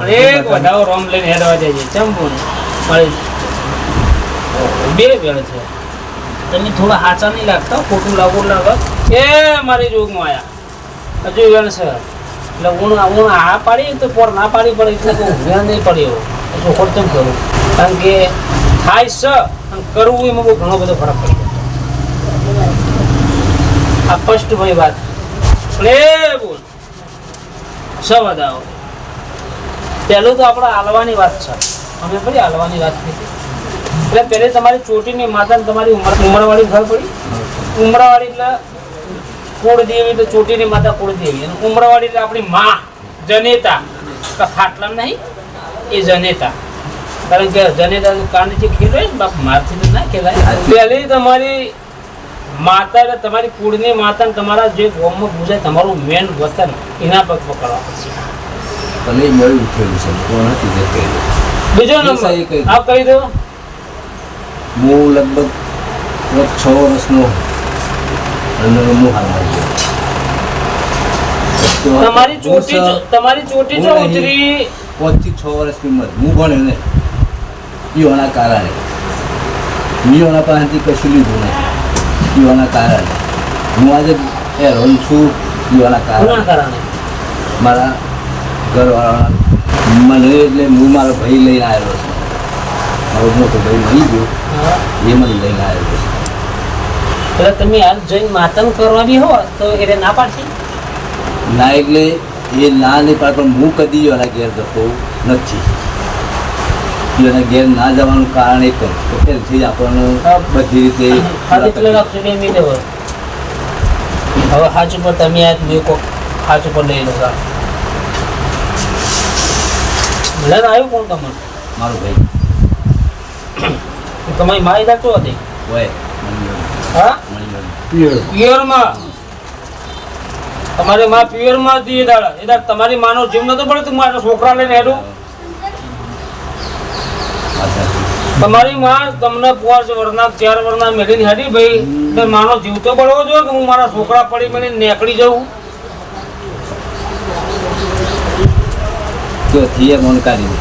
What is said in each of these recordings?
એક વધાવો રોમ લઈને હેડવા દેજે ચંપુ મારી બે વેળ છે તમે થોડા હાચા નહીં લાગતા ખોટું લાગુ લાગે એ મારી જોગમાં આયા હજુ વેળ છે એટલે હું આ પાડી તો પોર ના પાડી પડે એટલે તો વેળ નહીં પડ્યો એટલે ખોટું કરું કારણ કે થાય છે અને કરવું એમાં બહુ ઘણો બધો ફરક પડી જાય આ ફર્સ્ટ ભાઈ વાત પ્લે બોલ સ વધાવો પહેલું તો આપણે હાલવાની વાત છે અમે પડી હાલવાની વાત કરી એટલે પહેલે તમારી ચોટીની માતા તમારી ઉમરવાળી ઘર પડી ઉમરાવાળી એટલે કુળદેવી તો ચોટીની માતા કુળદેવી અને ઉમરાવાળી એટલે આપણી માં જનેતા ખાટલા નહીં એ જનેતા કારણ કે જનેતા કાંડ જે ખેલાય ને બાપ મારથી તો ના ખેલાય પહેલી તમારી માતા એટલે તમારી કુળની માતા તમારા જે ગોમમાં પૂજાય તમારું મેન વતન એના પગ પકડવા પડશે બીજો નંબર આપ કહી દો હું લગભગ 6 વર્ષનો તમારી ચોટી જો ઉતરી 5 થી 6 વર્ષની ઉંમર હું ભણ્યો ને પીવાના કારણે પીવાના પાસેથી કશું લીધું નહીં પીવાના કારણે હું આજે હેરોન છું પીવાના કારણે મારા ઘરવાળા મને એટલે હું મારો ભાઈ લઈને આવેલો છું મારો મોટો ભાઈ મળી ગયો એ મને લઈને આવેલો છે એટલે તમે હાલ જઈને માતમ કરવા બી હો તો એને ના પાડશે ના એટલે એ ના નહીં પાડે પણ હું કદી એના ઘેર જતો નથી એના ઘેર ના જવાનું કારણ એક જ આપણને બધી રીતે હવે હાચ ઉપર તમે આ મેકો હાચ ઉપર લઈ લો ભલે આવ્યું કોણ તમને મારો ભાઈ તમારી માઈ દાખતો હતી હોય હા પિયરમાં તમારી માં પિયરમાં હતી એ દાડા તમારી માનો જીવ નતો પડે તું મારા છોકરા લઈને હેડું તમારી માં તમને 5 વર્ષના 4 વર્ષના મેળીને હેડી ભાઈ માનો જીવ તો પડવો જોઈએ કે હું મારા છોકરા પડી મને નીકળી જવું તો થઈએ મન કાઢી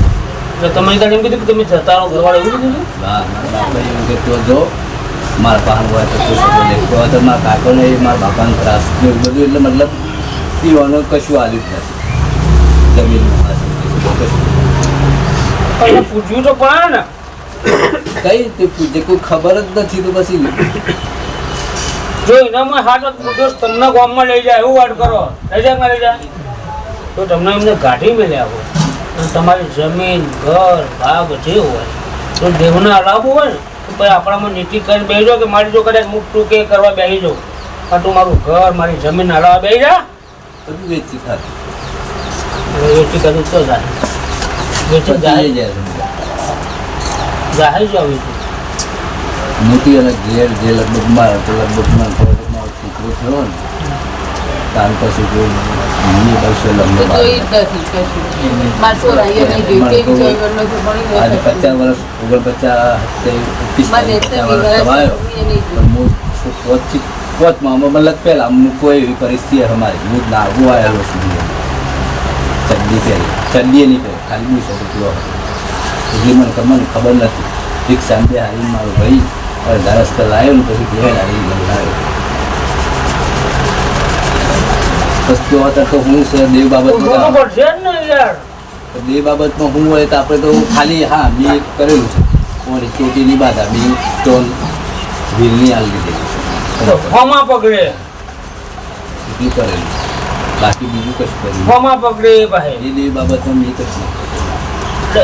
એટલે તમારી ગાડી એમ કીધું કે તમે જતા રહો ઘરવાળા એવું કીધું હા મારા બાપા એવું કે તો જો મારા પાન હોય તો તું તો તો મારા કાકોને મારા બાપાને ત્રાસ એવું બધું એટલે મતલબ પીવાનું કશું આવ્યું જ નથી જમીન પૂછ્યું તો પણ ને કઈ તે પૂછે કોઈ ખબર જ નથી તો પછી જો એનામાં હાથ પૂછો તમને ગામમાં લઈ જાય એવું વાત કરો લઈ જાય ના લઈ જાય તો તમને એમને ગાંઠી મેળ્યા હોય અને તમારી જમીન ઘર ભાગ જે હોય તો દેવને હલાવવું હોય ને તો પછી આપણામાં નીતિ કરીને બેસી જાઓ કે મારી જો કદાચ મુખ ટૂંકે કરવા બેસી જાઉં પણ તું મારું ઘર મારી જમીન હલાવવા બેસી જા બધું વેચી ખાતું વેચી કરું તો જાય વેચી જાય જાહેર જ આવી મોટી અને ઘેર જે લગભગ મારા તો લગભગ મારો છોકરો થયો ને તાર પછી કોઈ બસો લંબો 50 વર્ષ 49 મતલબ પહેલા કોઈ એવી પરિસ્થિતિ અમારી હું નાગું આવેલો છું ચડ્ડી પહેરી ચડ્ડીએ નહીં પહેરી ખાલી બી શકું એટલી મને ખબર નથી રિક્ષા બે હારી મારો ભાઈ અડધા રસ્તા લાવ્યો ને પછી ઘેર હારી લાવ્યો વસ્તુ હતા તો હું છે દેવ બાબતમાં હું હોય તો આપણે તો ખાલી હા મેં એક કરેલું છે કોની ચોટીની બાધા બી સ્ટોન વ્હીલની હાલ લીધેલી પકડે એટલું કરેલું બાકી બીજું કશું કર્યું પકડે એ દેવ બાબતમાં મેં કશું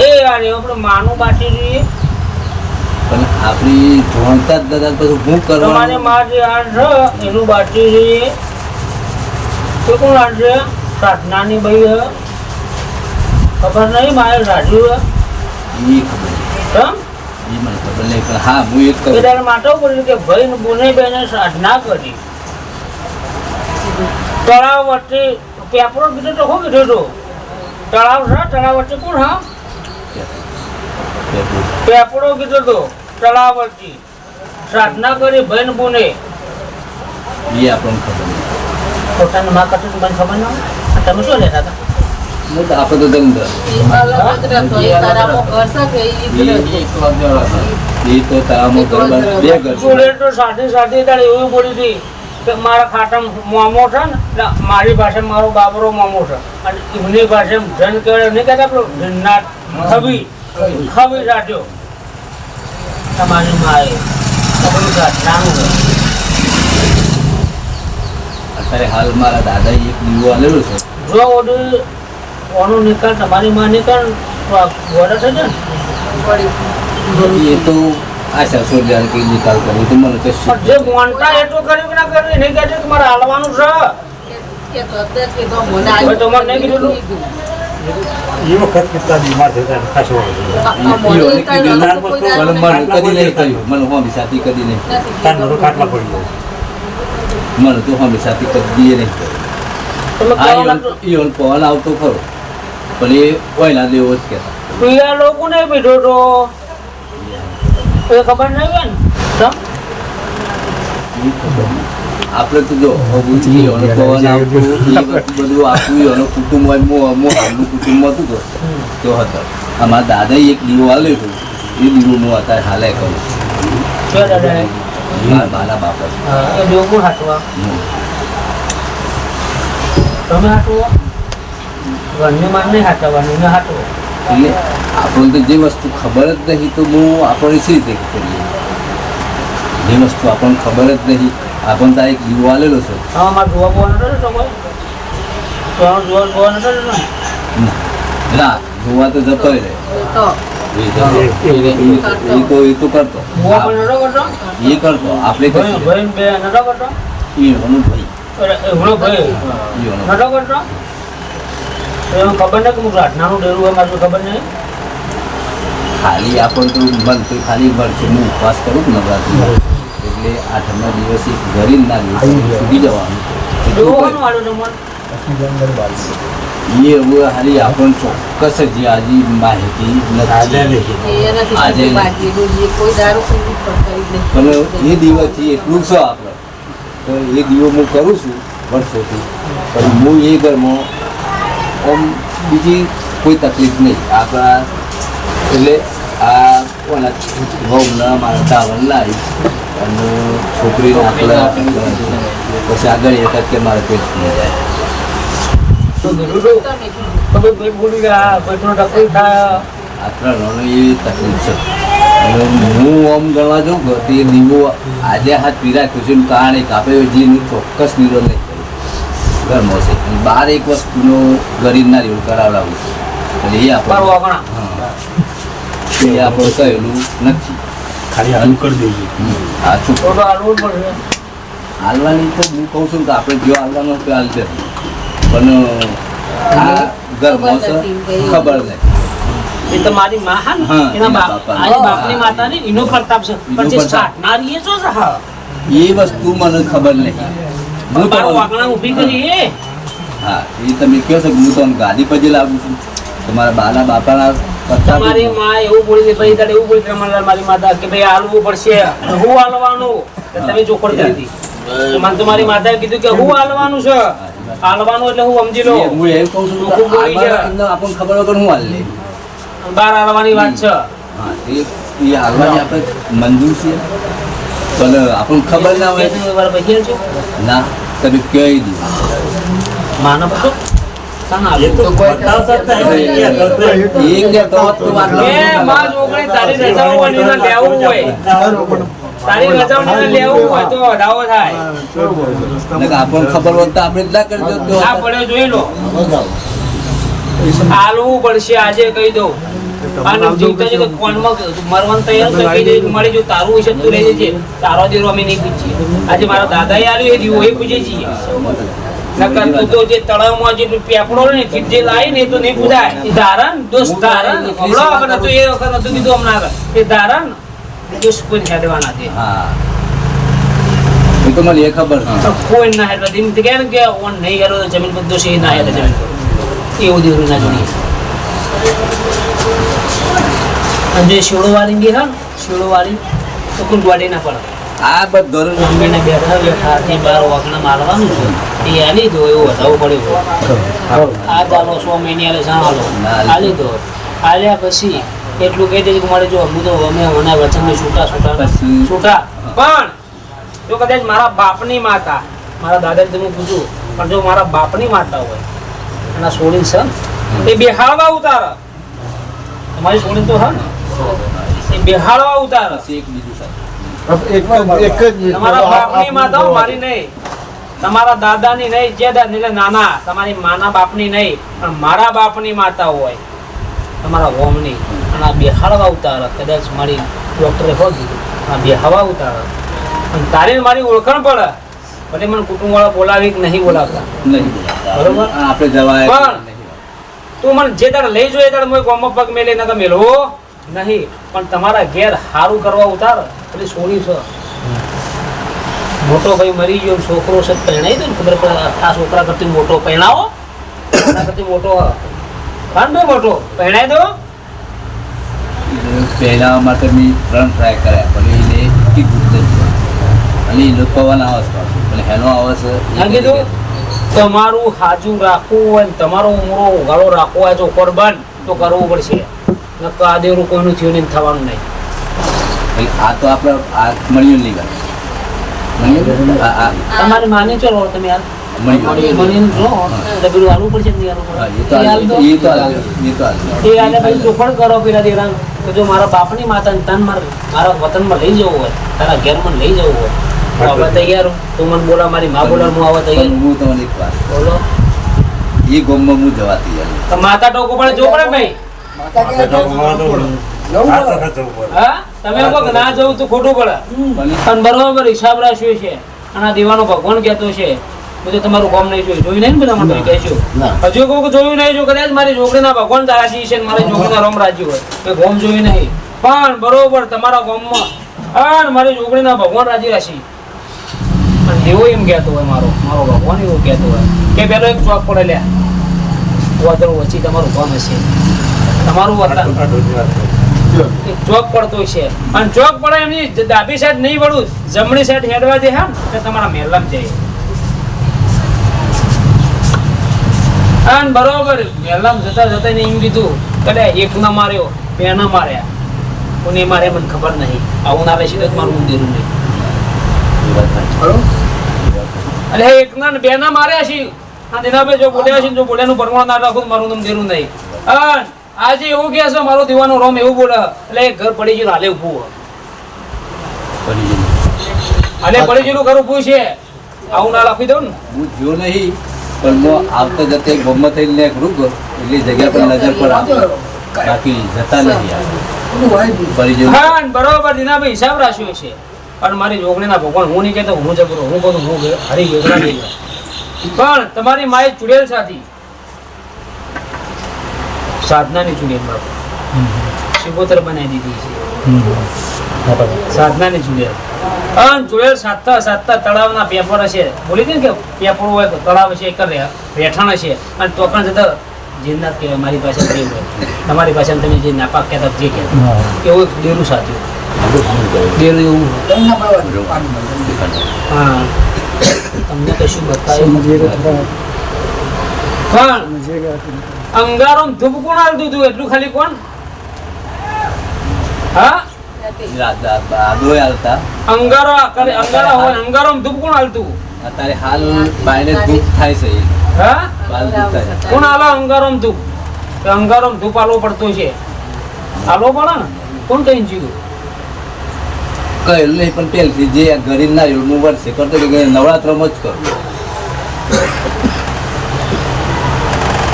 એ આપણે માનું બાટી જોઈએ પણ આપણી જોણતા જ દાદા પછી હું કરવાનું માં જે આણ છે એનું બાટી જોઈએ તો કોણ આણ છે સાધનાની ભાઈ ખબર નહીં મારે રાજુ એ ખબર મને ખબર નહીં પણ હા હું એક કરું ત્યારે માટે બોલ્યું કે ભાઈ ને બોને બેને સાધના કરી તળાવ વચ્ચે પેપરો કીધો તો શું કીધું તો તળાવ છે તળાવ વચ્ચે કોણ હા પેપડો કીધો તો તળાવ વચ્ચે સાધના કરી ભાઈ ને બોને એ આપણને ખબર નહીં પોતાની માં કરતું મને ખબર ના તમે શું લેતા હતા નહીં તો આપણે તો ધંધો એ તો તારામાં ઘર બે ઘર જોડે તો સાથે સાથે તારે એવું બોલી હતી કે મારા ખાટામાં મોમો છે ને એટલે મારી પાસે મારો બાબરો મોમો છે અને એમની પાસે ધન કહેવાય નહીં કહેતા આપણો ધનનાથ ખબી રાખ્યો તમારી માએ તમારું ઘટનાનું છે. અત્યારે હાલ મારા દાદાએ એક દીવો આલેલો છે. જો ઓનું ઓનો નિકાલ તમારી માં નિકાલ ગોડા છે ને એ તો આ સરસો જાણ કે નિકાલ કરવું તો મને કશું પણ જે મોનતા એટલું કર્યું કે ના કર્યું નહીં કહેજો કે મારે હાલવાનું છે. હવે તમારે નહીં કીધું એ વખત કેટલા બીમાર થતા ખાસો મને કદી નહીં કહ્યું મને હોમી સાથી કદી નહીં તાર નરો કાટલા પડી ગયો મને તો હોમી સાથી કદી નહીં તમે આ કહેવા લાગો. ઈવન પવન આવતો ખરો પણ એ ઓયલા દેવો જ કહેતા પીલા લોકો ને પીધો તો એ ખબર નહીં હોય ને સમ? આપણે તો જો ઈવન પવન આવતું એ બધું આખું ઈવન કુટુંબ હોય હાલનું કુટુંબ હતું તો હતો અમારા દાદાએ એક દીવો આલ્યો હતો એ દીવો હું અત્યારે હાલે કરું છે દાદા મારા બાપા એ દેવું કોણ હાથવા તમે હાથવો ઘરની માન નહીં હાથવાનું ને હાથવો એટલે આપણને તો જે વસ્તુ ખબર જ નહીં તો હું આપણે શી રીતે કરીએ જે વસ્તુ આપણને ખબર જ નહીં આપણને તારે એક દીવો આલેલો છે હા મારે જોવા બોવાનું નથી તમે જોવા બોવાનું નથી ને ના જોવા તો જતો રહે એ તો કરતો જોવા પણ નતો કરતો એ કરતો આપણે ભાઈ ભાઈ બે નતો કરતો એ એનું ભાઈ એવડો ભાઈ એનો નતો કરતો એમાં ખબર નહીં કે હું પ્રાર્થનાનું ડેરું હોય મારું ખબર નહીં ખાલી આપણને તો મન તો ખાલી વર્ષે હું ઉપવાસ કરું ને નવરાત્રિમાં એટલે આઠમના દિવસે એક ગરીબ ના દિવસે સુધી જવાનું જોવાનું વાળું તમારે એ હવે હાલી આપણને ચોક્કસ જ આજે માહિતી નથી પણ એ દિવસથી એટલું છે આપણે તો એ દીવો હું કરું છું વર્ષોથી પણ હું એ ઘરમાં આમ બીજી કોઈ તકલીફ નહીં આપણા એટલે આ કોના વહુના મારા ચાવલ લાવી અને છોકરીને આટલા પછી આગળ એક જ કે મારે પેટ થઈ જાય તો કીધું તો તમે પેટ ભૂલી ગયા પેટનો તકલીફ થાય આ ત્રણનો એ તકલીફ છે અને હું આમ ગણવા જાઉં કે તે દીવો આજે હાથ પીરા ખુશીનું કારણ એક આપણે જેનું ચોક્કસ નિરોધ નહીં કર્યું ઘરમાં છે અને બાર એક વસ્તુનો ગરીબના રીવ કરાવડાવું એટલે એ મારું આપણે વાગણા એ આપણે કહેલું નથી ખાલી હલ કરી દઈએ આ શું તો હાલવું પડશે હાલવાની તો હું કહું છું કે આપણે જો હાલવાનું તો હાલ છે પણ આ ઘરમાં છે ખબર નહીં એ તો મારી માં હા ને હા, એના એના બાપ બાપા. આની બાપની માતા ને એનો પ્રતાપ છે પણ જે પ્રતાપ. સાટનારી એ જો છે હા એ વસ્તુ મને ખબર નહીં હું તો મારું વાગણા ઊભી કરી એ હા એ તમે કહો છો કે હું તો ગાદી પર જ લાવું છું તમારા બાના બાપાના કરતા તમારી માં એવું બોલી દે ભાઈ તારે એવું બોલી રમણલાલ મારી માતા કે ભાઈ હાલવું પડશે હું હાલવાનું તો તમે ચોખડ કરી હતી મને તો મારી માતાએ કીધું કે હું હાલવાનું છે હાલવાનું એટલે હું સમજી લો હું એમ કહું છું લોકો બોલી છે. આપણને ખબર વગર હું હાલ લે બાર હાલવાની વાત છે હા એ હાલવાની આપણે મંજૂર છે પણ આપણને ખબર ના હોય વાર બહેર છે ના તમે કહી દીધું માનો બધો સાના એ તો બતાવતા જ નહીં. એ કે તો વાત એ માં જોગણી તારી રજાઓની ને લેવું હોય તારી રજાઓની ને લેવું હોય તો વધાવો થાય આપણને ખબર હોત તો આપણે જ ના કરી દો આ પડ્યો જોઈ લો હાલવું પડશે આજે કહી દઉં અને જીવતા છે કે કોણમાં મરવાનું તૈયાર તો કહી દે મળી જો તારું હશે તું લઈ જજે તારો દીરો અમે નહીં પૂછીએ આજે મારા દાદાએ આલ્યું એ દીવો એ પૂછે છીએ નકર તું તો જે તળાવમાં જે પેપડો ને જે લાવી ને એ તો નહીં પૂછાય એ ધારણ દોસ્ત ધારણ હમણાં વખત હતું એ વખત નતું કીધું હમણાં આગળ એ ધારણ દોસ્ત કોઈ હેડવાના છે હા એ તો મને એ ખબર તો કોઈ ના હેડવા એમ કે ને કે ઓન નહીં હેડો તો જમીન બધો છે એ ના હેડે જમીન પર એવું દીવરું ના જોઈએ અને જે શીળો વાળી બી હા શીળો વાળી તો કોઈ ગોડી ના પડે આ બધો મમ્મીને બેઠા બેઠા થી બાર વાગણા મારવાનું છે એ આલી દો એવું વધાવવું પડ્યું આ ચાલો 100 મહિને આલે સાંભળો આલી દો આલ્યા પછી એટલું કહી દેજે કે મારે જો હું તો અમે મને વચનની છૂટા છૂટા પણ જો કદાચ મારા બાપની માતા મારા દાદાને તમે પૂછું પણ જો મારા બાપની માતા હોય અને સોળી છે એ બેહાડવા ઉતાર તમારી સોળી તો હા ને એ બેહાડવા ઉતાર એક બીજું સાહેબ તમારા બાપની માતા મારી નહીં તમારા દાદાની નહીં જે એટલે નાના તમારી માના બાપની નહીં પણ મારા બાપની માતા હોય તમારા હોમની અને આ બેહાડવા ઉતાર કદાચ મારી ડોક્ટરે હો કીધું આ બેહાવા ઉતાર અને તારે મારી ઓળખાણ પડે ભલે મને કુટુંબવાળા બોલાવી કે નહીં બોલાવતા નહીં બરોબર આપણે જવાય પણ તું મને જે તારે લઈ જોઈએ તારે હું ગામમાં પગ મેલે ના મેળવો નહીં પણ તમારા ઘેર સારું કરવા ઉતાર એટલે સોરી છે મોટો ભાઈ મરી ગયો છોકરો છે પહેણાઈ દો ને ખબર પડે આ છોકરા કરતી મોટો પહેણાવો છોકરા કરતી મોટો ભાઈ મોટો પહેણાઈ દો પહેલા માટે મેં 3 ટ્રાય કર્યા પણ એને કીધું અને એ લોકોવાના આવે છે એટલે હેનો આવે છે ના કીધું તમારું હાજુ રાખવું હોય ને તમારો ઉમરો ઉગાડો રાખવો હોય જો કોરબન તો કરવું પડશે નકર આ દેવરું કોઈનું થયું નહીં થવાનું નહીં આ તો આપણે આ મળ્યું નહીં મળ્યું તમારે માની ચલો તમે યાર મળ્યું જો એટલે પેલું હાલવું પડશે ને યાર એ આને ભાઈ ચોખણ કરો પેલા દેરા કે જો મારા બાપની માતા તન મારા વતનમાં લઈ જવું હોય તારા ઘેરમાં લઈ જવું હોય તો આપણે તૈયાર તું મને બોલા મારી મા બોલા હું આવવા તૈયાર હું તમને એક વાત બોલો એ ગોમમાં હું જવા તૈયાર તો માતા ટોકો પડે જો પડે ભાઈ હા તમે કહો કે ના જવું તો ખોટું પડે પણ બરોબર હિસાબ રાખ્યો છે અને આ દીવાનો ભગવાન કહેતો છે બધું તમારું કામ નહીં જોયું નહીં ને બધા માટે કહેશું હજુ કહું કે જોયું નહીં જો કદાચ મારી છોકરીના ભગવાન રાજી છે મારી છોકરીના રોમ રાજી હોય મેં ગોમ જોયું નહીં પણ બરોબર તમારા ગામમાં અને મારી છોકરીના ભગવાન રાજી રાશી પણ એવો એમ કહેતો હોય મારો ભગવાન એવું કહેતો હોય કે પેલો એક ચોક પડે લ્યા વાદળ વચ્ચે તમારું ગામ હશે તમારું વતન ચોક પડતો છે અને ચોક પડે એમની ડાબી સાઈડ નહીં વળું જમણી સાઈડ હેડવા દે હા તો તમારા મહેલામાં જાય અને બરોબર મહેલામાં જતા જતા એમ કીધું કદાચ એક ના માર્યો બે ના માર્યા કોને મારે મને ખબર નહીં આવું ના રહેશે તો મારું ઊંધેરું નહીં અરે એક ના બે ના માર્યા છે એના જો બોલ્યા છે જો બોલ્યાનું પરમાણ ના રાખું મારું ઊંધેરું નહીં અને આજે એવું કહે છે મારો દીવાનો રોમ એવું બોલે એટલે ઘર પડી ગયું હાલે ઉભું હાલે પડી ગયેલું ઘર ઉભું છે આવું ના રાખી દઉં ને હું જો નહીં પણ હું આવતા જતે ગમત થઈને રૂક એટલી જગ્યા પર નજર પર આવે બાકી જતા નથી પડી ગયું હા બરોબર દીનાભાઈ હિસાબ રાખ્યો છે પણ મારી જોગણીના ભગવાન હું નહીં કહેતો હું જબરો હું કહું હું હરી ગયો પણ તમારી માએ ચુડેલ સાથી સાધનાની ચુડેલ બાપુ શિકોતર બનાવી દીધી છે સાધનાની ચુડેલ અને ચુડેલ સાધતા સાધતા તળાવના પેપર હશે બોલી દે ને કે પેપર હોય તો તળાવ હશે એક રહેઠાણ હશે અને તો પણ જતા જીનનાથ કહેવાય મારી પાસે પ્રેમ હોય તમારી પાસે તમે જે નાપાક કહેતા જે કહેતા એવું એક ડેરું સાધ્યું ડેરું એવું હા તમને કશું બતાવ્યું પણ અંગારો ધૂપ કોણ હાલતું હતું એટલું ખાલી કોણ હા અંગારો હોય અંગારો ધૂપ કોણ હાલતું અત્યારે હાલ બાયને દુઃખ થાય છે હા બાલ દુઃખ થાય છે કોણ હાલો અંગારો ધૂપ અંગારો ધૂપ હાલવો પડતો છે હાલવો પડે ને કોણ કઈ જીવું કહેલું નહીં પણ પહેલથી જે ગરીબ ના રહ્યું હું વર્ષે કરતો કે નવરાત્રમાં જ કરું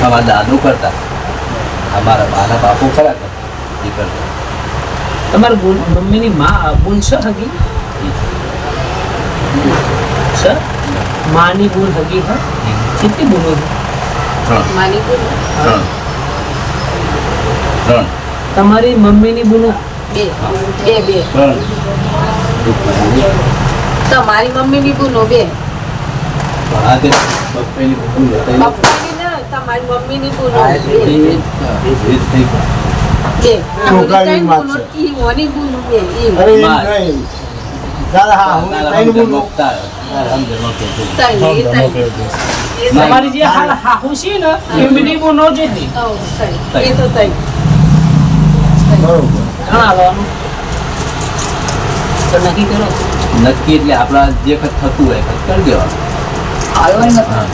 અમારા દાદુ કરતા અમારા બાના બાપુ ખરા કરતા એ કરતા તમારી મમ્મીની માં બોલ છે હગી સર માની બોલ હગી હા કેટલી બોલો ત્રણ તમારી મમ્મીની બોલો તમારી મમ્મીની બુનો બે તમારી મમ્મીની બુનો બે દાદા હા હું તારા ત્રણ સમજણ બોલું. તારા સમજણ કહેજો. તઈ, તઈ. એ તઈ. તમારી જે હાલ હાહુ છે ને એ મિનિમમ નો જેટલી હઉ, તઈ. એ તો તઈ. બરોબર. ઘણા આવવાનું તો નક્કી કરો નક્કી એટલે આપણા જે ખત થતું હોય ખત કરી દેવાનું. હા.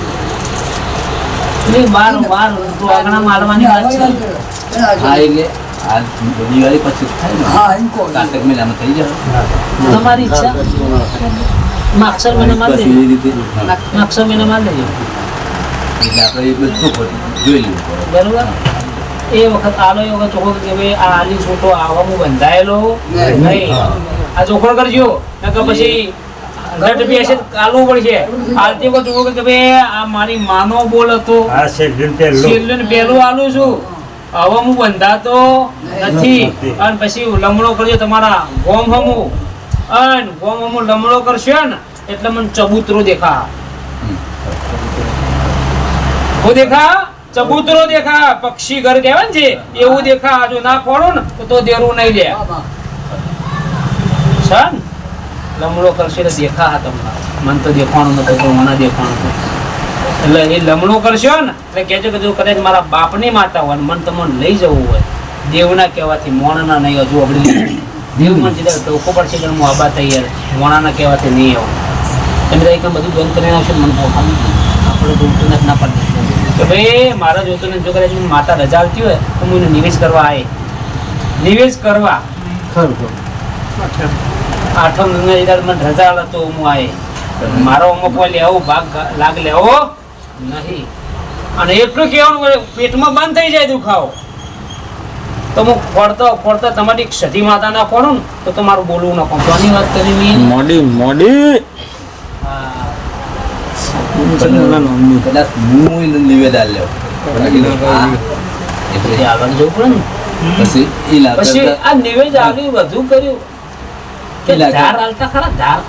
એટલે બાર બાર તો આગળ મારવાની વાત છે હા એટલે આ દિવાળી પછી થાય ને કાર્તિક મહિનામાં થઈ જાય. તમારી ઈચ્છા માક્ષર મહિના માર પછી દેજો એ રીતે હા. માક્ષર મહિના માર દેજો એટલે આપણે એ બધું જોઈ લેવું પડે. બરોબર એ વખત આલો એ વખત ચોખ્ખો કે ભાઈ આ આલી છોટો આવવામાં બંધાયેલો નહીં આ ચોખ્ખો કરજો નકર પછી ઘટ બેસે આલવું પડશે આલતી વખત ચોખ્ખો કે ભાઈ આ મારી માનો બોલ હતો આ શેરડીન પેલું. છેલ્લું ને પહેલું આલું છું હવે હું બંધાતો નથી અને પછી લમણો કરજો તમારા ગોમ હમું અને ગોમ હમું લમણો કરશો ને એટલે મને ચબૂતરો દેખા હું દેખા ચબૂતરો દેખા પક્ષી ઘર કહેવાય ને છે એવું દેખા જો ના ખોડો ને તો દેરું નહીં લે સન લમણો કરશે એટલે દેખા હા તમને મન તો દેખાણું નતું તો મને દેખાણું હતું એટલે એ લમણો કરશો ને એટલે કહેજો કે જો કદાચ મારા બાપની માતા હોય ને મન તમને લઈ જવું હોય દેવના કહેવાથી મોણાના નહીં હજુ આપણે દેવ મને સીધા ટોકો પડશે કે હું આબા તૈયાર મોણાના કહેવાથી નહીં આવું તમે તો એકદમ બધું બંધ કરીને આવશો ને મને પોખાનું આપણે જોતું નથી ના પડે કે ભાઈ મારા જોતું નથી જો કદાચ મને માતા રજા આવતી હોય તો હું એને નિવેશ કરવા આવે નિવેશ કરવા ખરું ખરું. આઠમ મને રજા આલે તો હું આવે મારો અમુક કોઈ લેવો ભાગ લાગ લેવો નહીં અને એટલું કહેવાનું પેટમાં બંધ થઈ જાય દુખાવો તો હું ફોડતા તમારી સતી માતા ના ફોડું ને તો તમારું બોલવું ના પડે આની વાત કરી મેં મોડી હા. કદાચ હું એને નિવેદન લેવું. હા. એટલે એટલે આગળ જવું પડે ને પછી એ લાગે પછી આ નિવેદ આવ્યું બધું કર્યું કે એ લાગે. ધાર હાલતા ખરા ધાર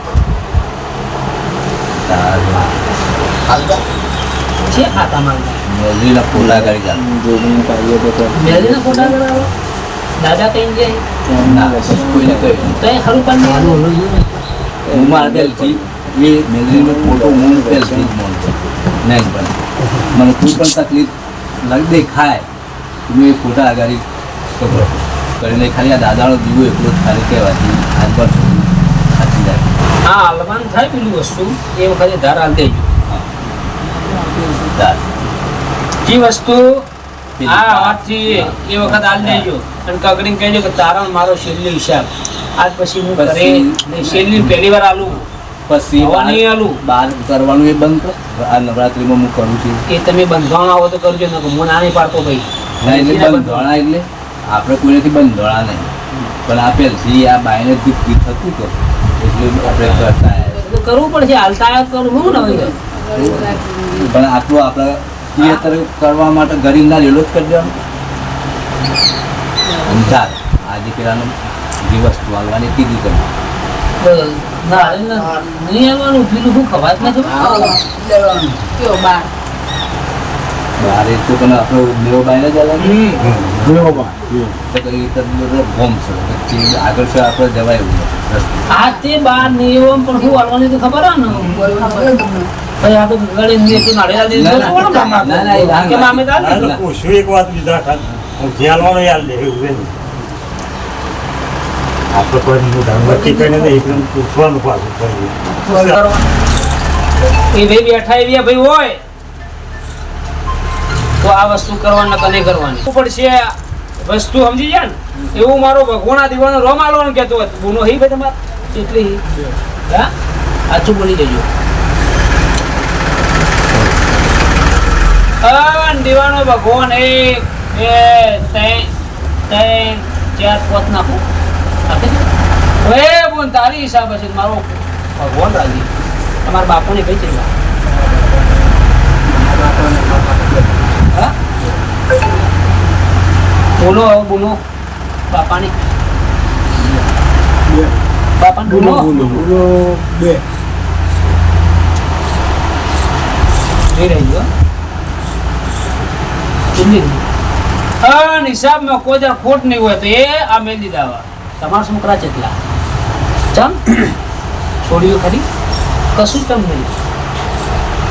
હાલતા છે ખાતા માંગતા મેલરીના ફોલા કરી જાય. મેલીના ફોટા કરાવો દાદા કઈ જાય ના પછી કોઈને કહ્યું તો એ ખરું પણ હું મારા પહેલથી એ મેલરીનો ફોટો હું પહેલથી જ માનતો નહીં પણ મને કોઈ પણ તકલીફ લાગી દેખાય તો હું એ ફોટા આગળ ખબર કરીને ખાલી આ દાદાનો દીવો એટલો જ ખાલી કહેવાથી આજ પર સાચી જાય. હા હાલવાનું થાય પેલું વસ્તુ એ વખતે ધાર હાલ દેજો દાદ. જે વસ્તુ હા વાતથી એ વખત હાલ દેજો અને કગડીને કહેજો કે તારા ને મારો છેલ્લો હિસાબ આજ પછી હું ઘરે નહીં, છેલ્લી પહેલી વાર આલું પછી હવા નહીં આલું બહાર કરવાનું એ બંધ કર. આ નવરાત્રિમાં હું કરું છું એ તમે બંધાણ આવો તો કરજો ને હું ના નહીં પાડતો ભાઈ ના એટલે બંધોણા એટલે આપણે કોઈનાથી બંધોણા નહીં પણ આ પહેલથી આ બાયને દુઃખ થતું તો એટલે આપણે કરતા આવ્યા. તો કરવું પડશે હાલતા આવ્યા તો કરું હું ને હવે પણ આટલું આપણે થિયેટર કરવા માટે ગરીબ ના લેલો જ કરી દેવાનું. ચાલ આજે પેલાનું જે વસ્તુ આવવાની કીધી તમે ના નહીં આવવાનું પેલું શું ખબર જ નથી કયો બાર. બારે તો પણ આપણો મેવો બાયને જ અલગ બરોબર. તો કંઈ તરફ ભોમ છે પછી આગળ છે આપણે જવાય એવું નથી રસ્તે. આ તે બાર નિયમ પણ શું હાલવાની તો ખબર હે ને ભાઈ આ તો ગળે ને તો નાળિયેર દે ના, ના, તો ના, ના, એ રાંગ કે મામે તાર આ તો પૂછ્યું એક વાત બીજા ખાત હું ધ્યાનવાનો યાદ લે એવું છે ને. આપણે કોઈ નક્કી કરીને નહીં, એકદમ પૂછવાનું પાછું કરીએ. એ ભાઈ બેઠા એવી ભાઈ હોય તો આ વસ્તુ કરવાની કને કરવાની શું પડશે વસ્તુ સમજી જાય ને એવું મારો ભગવાન આ દીવાનો રોમ આલવાનું કહેતો હતો બોનો હી ભાઈ તમારે એટલી હા સાચું બોલી દેજો દીવાનો ભગવાન 1 2 3 4 5 નાખો હવે બોન તારી હિસાબ છે મારો ભગવાન રાજી તમારા બાપુને કઈ છે હા બોલો હવે બોલો બાપાની બાપાને બોલો એ રહી ગયો હિસાબમાં કોઈ દર ખોટ નહીં હોય તો એ આ મેં દીધા તમારા છોકરા કેટલા ચમ છોડ્યું ખરી કશું જ તમ નહીં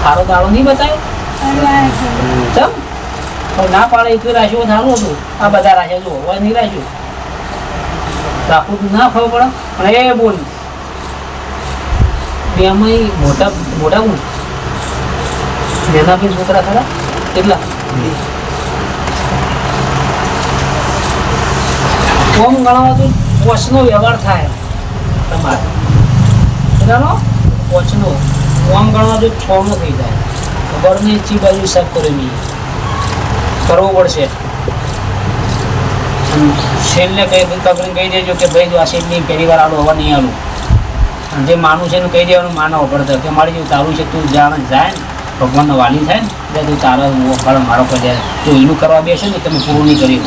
સારો દાડો નહીં બતાવ્યો ચમ પણ ના પાડે એક રાખ્યો સારું હતું આ બધા રાખ્યા જુઓ હવે નહીં રાખ્યું રાખવું તો ના ખબર પડે પણ એ બોલ બેમાં મોટા મોટા હું બેના બી છોકરા ખરા કેટલા ઓમ ગણાવો તો પોચનો વ્યવહાર થાય તમારે બરાબર પોચનો ઓમ ગણવા જો 6 નો થઈ જાય ખબર નહીં ચી બાજુ હિસાબ કરે નહીં કરવો પડશે છેલ્લે કહી દેજો કે ભાઈ જો આ શેઠની પહેલી વાર આલો હવા નહીં આલું અને જે માનું છે એનું કહી દેવાનું માનવો પડે કે મારી જેવું તારું છે તું જાણ જાય ને ભગવાનનો વાલી થાય ને એટલે તું તારો ફળ મારો કરી જો એનું કરવા બેસે ને તમે પૂરું નહીં કરી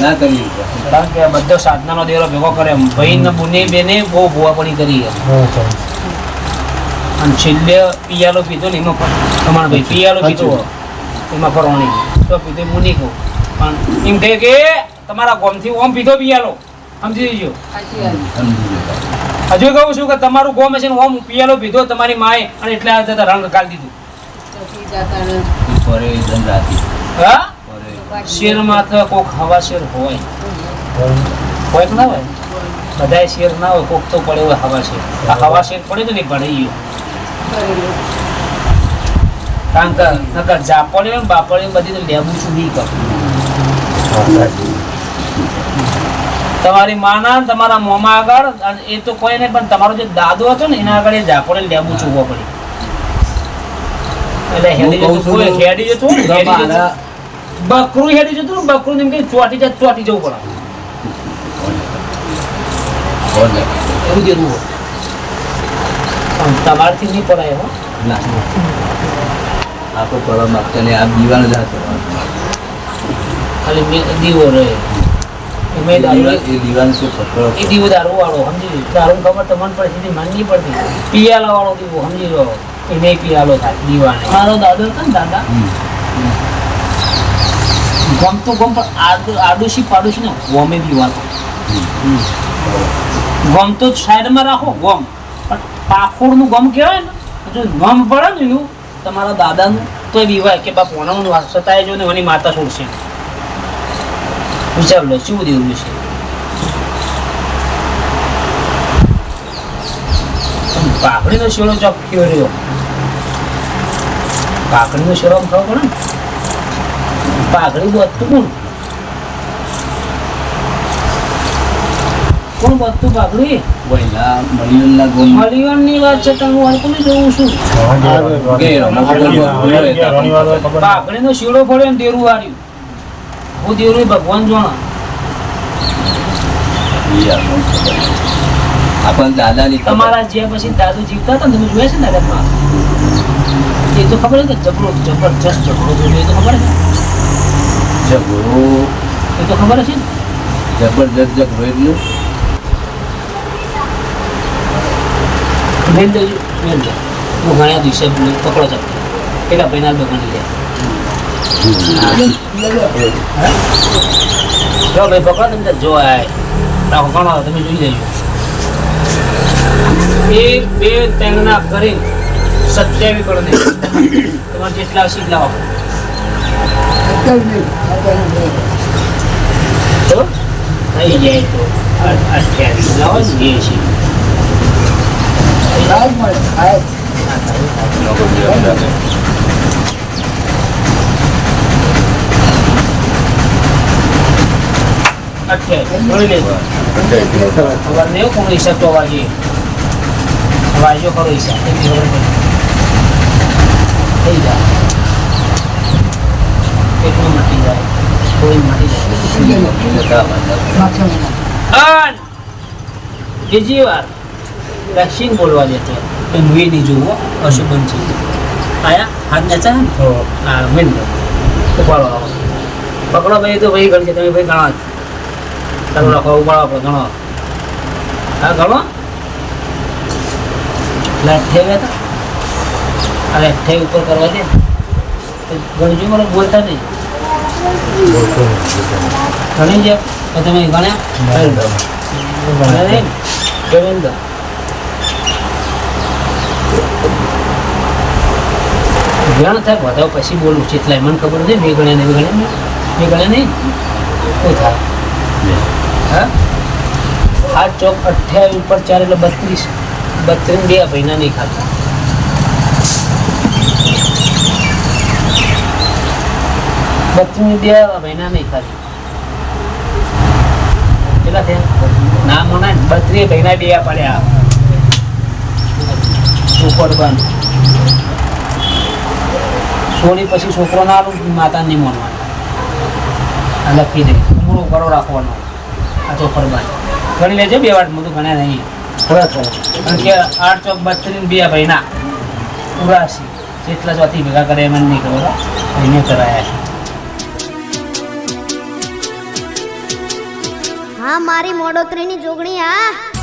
ના કરી કારણ કે બધો સાધનાનો દેરો ભેગો કરે ભાઈ ને બુને બેને બહુ ભુવાપણી કરી અને છેલ્લે પિયાલો પીધો ને એમાં તમારા ભાઈ પિયાલો પીધો એમાં ફરવાની તો પીધો હું નહીં કહું પણ એમ કહે કે તમારા ગોમથી ઓમ પીધો પિયાલો સમજી દેજો હજુ કહું છું કે તમારું ગોમ છે ને ઓમ પિયાલો પીધો તમારી માએ અને એટલે આ જતા રંગ કાઢ દીધું હા શેરમાં તો કોક હવા શેર હોય કોઈક ના હોય બધાય શેર ના હોય કોક તો પડે હોય હવા શેર આ હવા શેર પડે તો નહીં ભળી ગયો કારણ કે નકર જાપડે ને બાપડે બધી તો લેવું છું નહીં કર તમારી માના તમારા મોમાં આગળ એ તો કોઈ નહીં પણ તમારો જે દાદો હતો ને એના આગળ એ જાપડે લેવું ચૂકવો પડે એટલે હેડી જતું બકરું હેડી જતું બકરું એમ કે ચોટી જવું પડે એવું જેવું હોય તમારથી નહીં પડાય હો ના આ તો પડવા માંગતો ને આ દીવાનો જ હતો ખાલી દીવો રહે દીવાનો શું પકડો એ દીવો દારૂ વાળો સમજી દારૂ ખબર તમને પડે સીધી મન નહીં પડતી પિયાલા વાળો દીવો સમજી લો એ નહીં પિયાલો થાય દીવાને મારો દાદો હતો ને દાદા ગમતો ગમ પણ આડોશી પાડોશી ને ગમે દીવાનો ગમ તો સાઈડમાં રાખો ગમ પણ પાખોડનું ગમ કહેવાય ને જો ગમ પડે ને એનું તમારા દાદાનું તો એ બીવાય કે બાપ ઓનાનું સતાય જો ને એની માતા છોડશે વિચાર લો શું દેવું છે પાકડીનો શેડો ચોક કયો રહ્યો પાકડીનો શેડો ખબર પડે ને પાકડી બધું કોણ બધું પાકડી મલિયનની વાત છે તમે વાળતું જોઉં છું પાકડીનો શેડો પડ્યો ને દેરું વાળ્યું હું દેરું ભગવાન જોણા આપણ દાદાની તમારા જે પછી દાદુ જીવતા હતા ને તમે જોયા છે ને દાદામાં એ તો ખબર છે કે જબરદસ્ત ઝઘડો જોયો એ તો ખબર છે ઝઘડો એ તો ખબર છે ને જબરદસ્ત ઝઘડો એટલું મેલ દેજો મેલ દે હું ઘણા દિવસે પકડો છો પેલા ભાઈના બગાડી લે જો ભાઈ પકડો તમે જો રાખો ઘણો તમે જોઈ લેજો એક બે તેંગના કરી 27 કરો ને તમારે જેટલા સીટ લાવો તો થઈ જાય તો 28 લાવો ને એ છે ખબર નહીં કોણ હિસાબ તો વાજે વાજો ખરો હિસાબ ખબર થઈ જાય કેટલું મટી જાય થોડી મટી જાય બીજી વાર વેક્સિન બોલવા દેતો વી નહીં જોવો અશુભન છે આયા હાથ નાચા ને હા મેન ઉપાડો આવો પકડો ભાઈ તો ભાઈ ગણ છે તમે ભાઈ ગણો ચાલુ રાખો ઉપાડો આપણે ગણો હા ગણો અઠ્યાવી હતા અરે 28 ઉપર કરવા દે ગણજો મને બોલતા નહીં ગણી જાય તો તમે ગણ્યા દેવેન્દ્ર વેણ થાય વધારે પછી બોલું છે એટલે મને ખબર છે બે ગણ્યા નહીં કોઈ થાય હા 7 ચોક 28 ઉપર 4 એટલે 32 બે મહિના નહીં ખાતા 32 બે મહિના નહીં ખાતી કેટલા થયા ના મોના 32 મહિના બે પડ્યા ઉપર બંધ સોળી પછી છોકરો ના આવું માતાને નહીં મોનવાનું લખી દે ઉમરો કરો રાખવાનો આ ચોપર બંધ ગણી લેજો બે વાર બધું ગણ્યા નહીં કારણ કે 8 ચોક 32 બે મહિના 84 જેટલા ચોથી ભેગા કરે એમ નહીં ખબર એને કરાયા હા મારી મોડોતરીની જોગણી આ